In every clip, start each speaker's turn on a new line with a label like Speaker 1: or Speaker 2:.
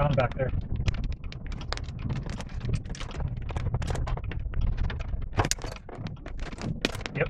Speaker 1: ground back there. Yep.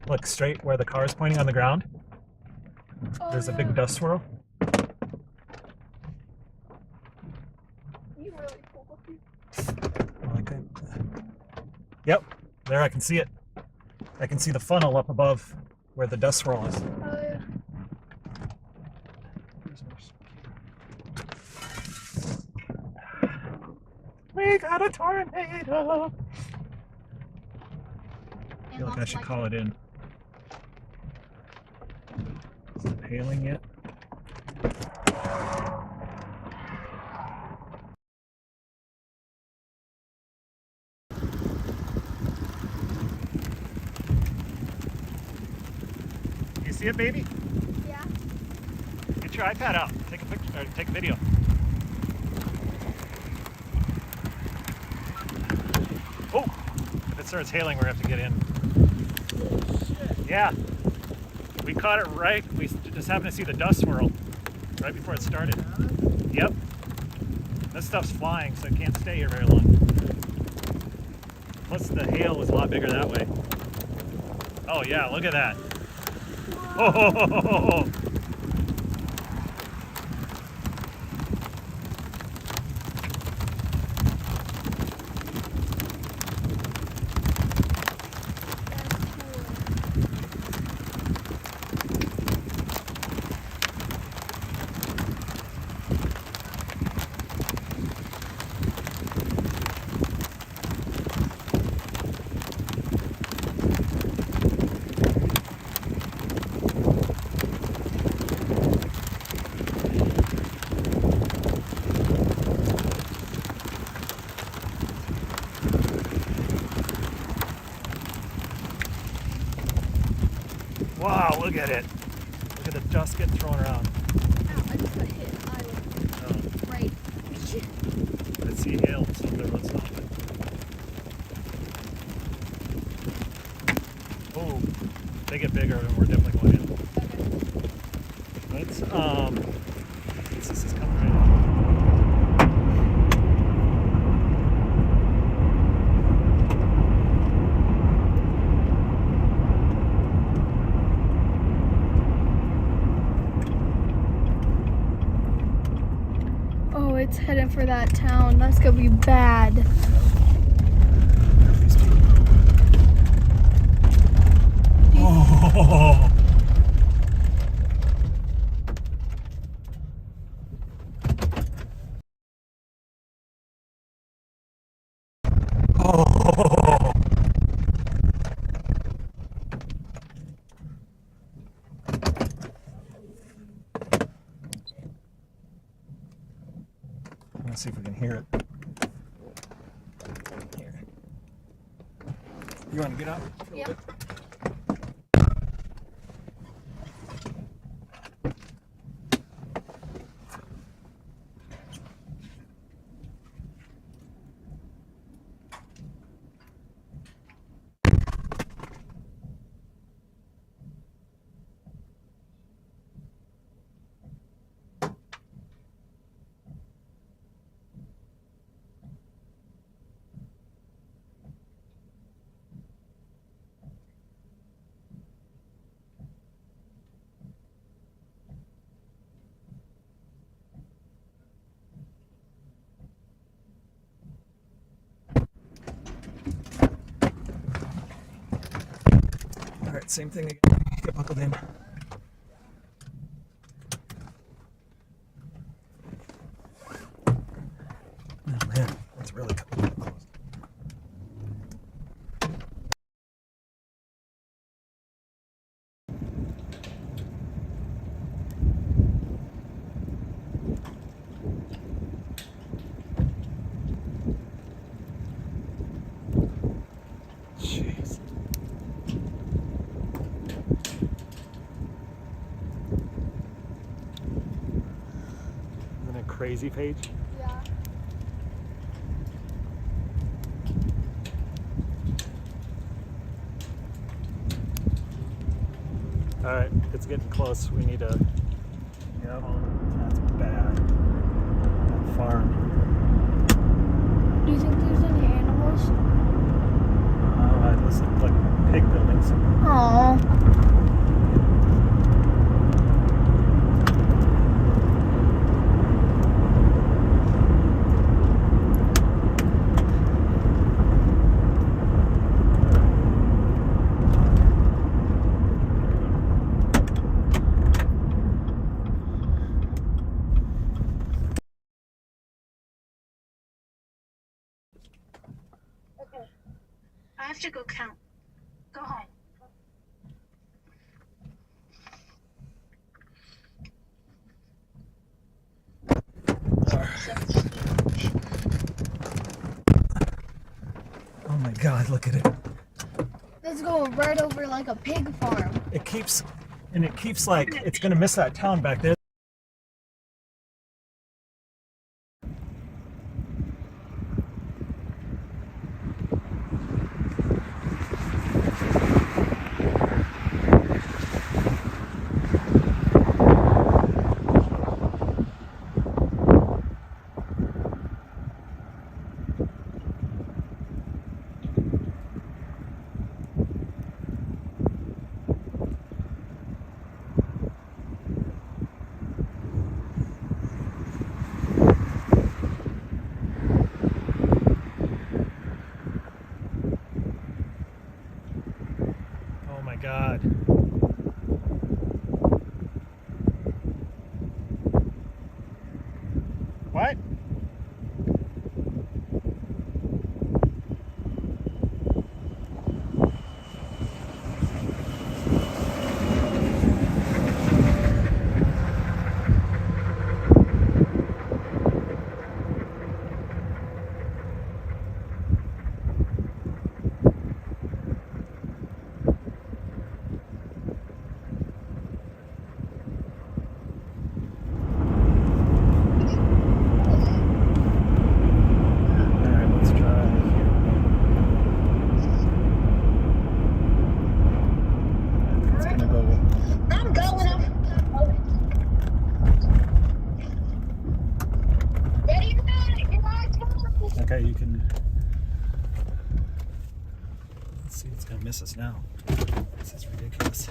Speaker 1: Look straight where the car is pointing on the ground. There's a big dust swirl.
Speaker 2: You really cool.
Speaker 1: Okay. Yep, there I can see it. I can see the funnel up above where the dust swirl is.
Speaker 2: Oh yeah.
Speaker 1: We got a tornado! I feel like I should call it in. Is it hailing yet? You see it, baby?
Speaker 2: Yeah.
Speaker 1: Get your iPad out. Take a picture or take a video. Oh! If it starts hailing, we're gonna have to get in. Yeah. We caught it right. We just happened to see the dust swirl right before it started. Yep. This stuff's flying, so it can't stay here very long. Plus, the hail was a lot bigger that way. Oh yeah, look at that. Oh! Wow, look at it. Look at the dust getting thrown around.
Speaker 2: Ow, I just got hit. Right.
Speaker 1: I see hail, so let's stop it. Oh, they get bigger and we're definitely going in.
Speaker 2: Okay.
Speaker 1: This is coming right in.
Speaker 2: Oh, it's heading for that town. That's gonna be bad.
Speaker 1: Oh. Oh. Let's see if we can hear it. Here. You want to get up?
Speaker 2: Yeah.
Speaker 1: All right, same thing again. Get buckled in. Oh man, it's really coming close. Jeez. Isn't it crazy, Paige?
Speaker 2: Yeah.
Speaker 1: All right, it's getting close. We need to. Yep. That's bad. farm.
Speaker 2: Do you think there's any animals?
Speaker 1: This looks like pig buildings.
Speaker 2: Aww.
Speaker 3: Okay. I have to go count. Go home.
Speaker 1: Oh my God, look at it.
Speaker 2: Let's go right over like a pig farm.
Speaker 1: It keeps like, it's gonna miss that town back there. Oh my God. What? Alright, let's try here. It's gonna go.
Speaker 3: I'm going up. Ready to go.
Speaker 1: Okay, you can. Let's see, it's gonna miss us now. This is ridiculous.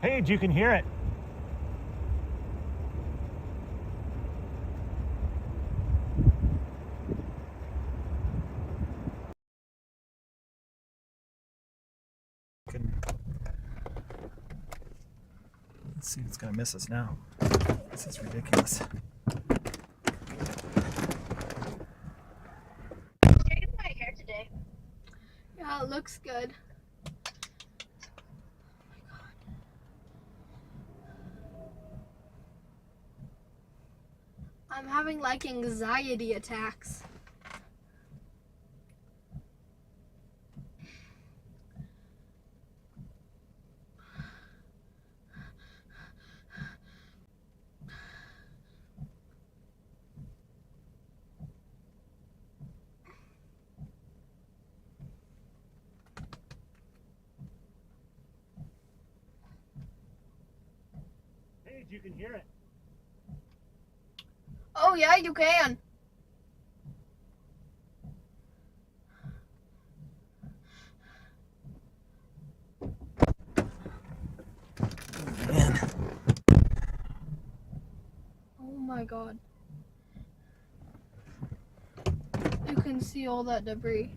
Speaker 1: Paige, you can hear it. Let's see, it's gonna miss us now. This is ridiculous.
Speaker 3: Straighten my hair today.
Speaker 2: Yeah, it looks good. I'm having like anxiety attacks.
Speaker 1: Paige, you can hear it.
Speaker 2: Oh yeah, you can.
Speaker 1: Man.
Speaker 2: Oh my God. You can see all that debris.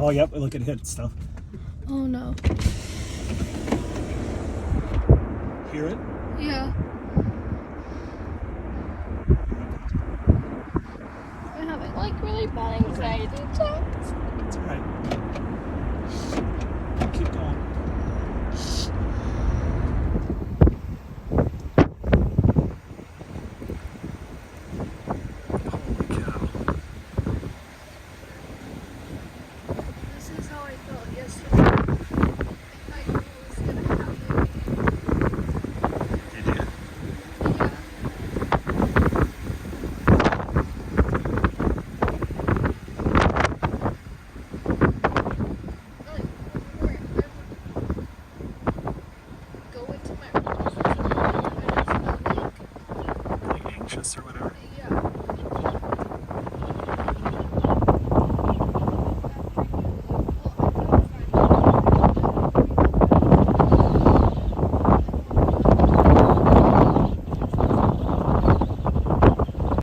Speaker 1: Oh, yep. Look, it hit stuff.
Speaker 2: Oh no.
Speaker 1: Hear it?
Speaker 2: Yeah.